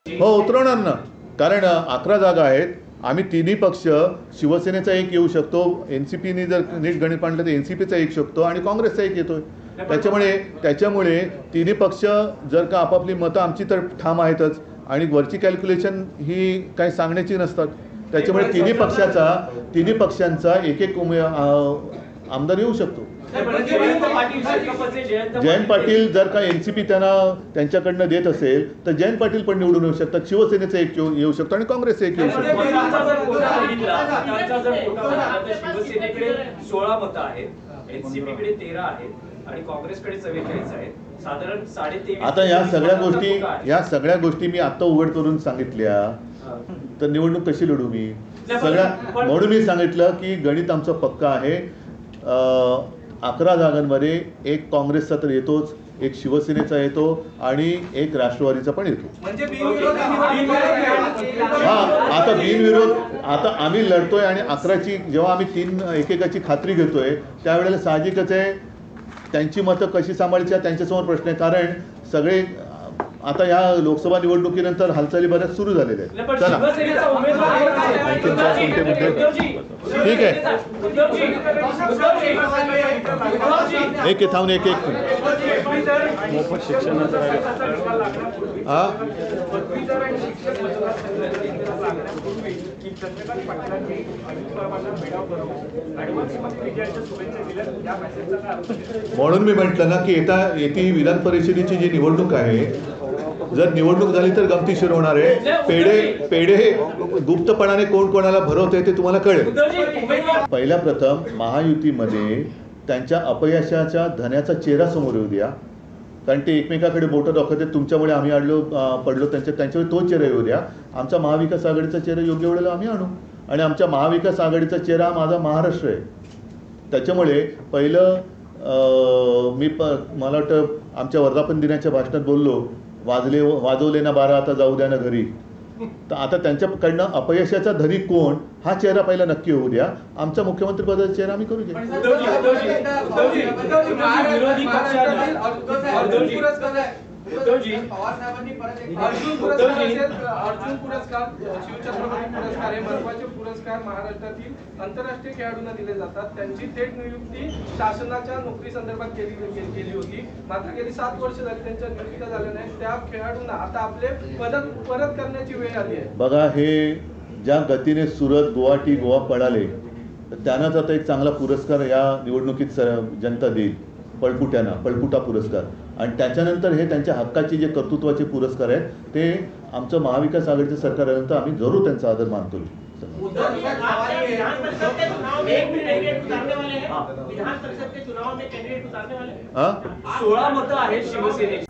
हो उतरवणार ना, कारण 11 जागा आहेत. आम्ही तिन्ही पक्ष, शिवसेनेचा एक येऊ शकतो, NCPने जर नीट गणित मांडलं तर NCPचा एक शकतो आणि काँग्रेसचा एक येतोय. त्याच्यामुळे तिन्ही पक्ष जर का आपापली मतं, आमची तर ठाम आहेतच आणि वरची कॅल्क्युलेशन ही काही सांगण्याची नसतात. त्याच्यामुळे तिन्ही पक्षांचा एक एक आमदार येऊ शकतो. जयंत पाटील जर का NCP त्यांच्याकडनं देत असेल तर जयंत पाटील पण निवडून येऊ शकतात. शिवसेनेचा एक येऊ शकतो आणि काँग्रेसचा एक येऊ शकतो. शिवसेनेकडे 16 मतं आहेत, NCPकडे 13 आहेत आणि काँग्रेसकडे 44 आहेत. साधारण 23.5. आता या सगळ्या गोष्टी मी आता उघड करून सांगितल्या तर निवडणूक कशी लढू मी? म्हणून मी सांगितलं की गणित आमचं पक्का आहे. 11 जागांमध्ये एक काँग्रेसचा तर येतोच, एक शिवसेनेचा येतो आणि एक राष्ट्रवादीचा पण येतो. आता बिनविरोध आता आम्ही लढतोय आणि 11ची जेव्हा आम्ही 3 एकेकाची खात्री घेतोय त्यावेळेला साहजिकच आहे त्यांची मतं कशी सांभाळायची त्यांच्यासमोर प्रश्न आहे. कारण सगळे आता या लोकसभा निवडणुकीनंतर हालचाली बऱ्याच सुरू झालेल्या आहेत. चला ठीक आहे, एक थांबून एक मोफत शिक्षणाचा म्हणून मी म्हटलं ना की येती विधान परिषदेची जी निवडणूक आहे, जर निवडणूक झाली तर गमतीशीर होणार आहे. पेढे गुप्तपणाने कोण कोणाला भरवते ते तुम्हाला कळेल. पहिल्या प्रथम महायुतीमध्ये त्यांच्या अपयशाच्या धन्याचा चेहरा समोर येऊ द्या, कारण ते एकमेकाकडे बोटं दाखवतात. तुमच्यामुळे आम्ही पडलो, त्यांच्यावर तो चेहरा येऊ द्या. आमचा महाविकास आघाडीचा चेहरा योग्य वेळेला आम्ही आणू आणि आमच्या महाविकास आघाडीचा चेहरा माझा महाराष्ट्र आहे. त्याच्यामुळे पहिलं मला वाटतं आमच्या वर्धापन दिनाच्या भाषणात बोललो, वाजवले ना 12 आता जाऊ द्या ना घरी. तर आता त्यांच्याकडनं अपयशाचा धनी कोण हा चेहरा पहिला नक्की होऊ द्या. आमचा मुख्यमंत्री पदाचा चेहरा आम्ही करू द्या. पवार साहेबांनी अर्जुन पुरस्कार, शिवछत्रपती पुरस्कार हे महत्त्वाचे पुरस्कार महाराष्ट्रातील आंतरराष्ट्रीय खेळाडूंना दिले जातात. त्यांची थेट नियुक्ती शासनाच्या नोकरी संदर्भात केली होती. मात्र गेली 7 वर्ष झाली त्यांच्या नियुक्त्या झाल्या नाही. त्या खेळाडूंना आता आपले पदक परत करण्याची वेळ आली आहे. बघा, हे ज्या गतीने सुरत, गुवाहाटी, गोवा पळाले तर त्यांनाच आता एक चांगला पुरस्कार या निवडणुकीत जनता देईल, पळपुटा पुरस्कार. आणि त्याच्यानंतर हे त्यांच्या हक्काचे जे कर्तृत्वाचे पुरस्कार आहेत ते आमचं महाविकास आघाडीचं सरकार आल्यानंतर आम्ही जरूर त्यांचा आदर मानतो. 16 मतं आहेत शिवसेनेची.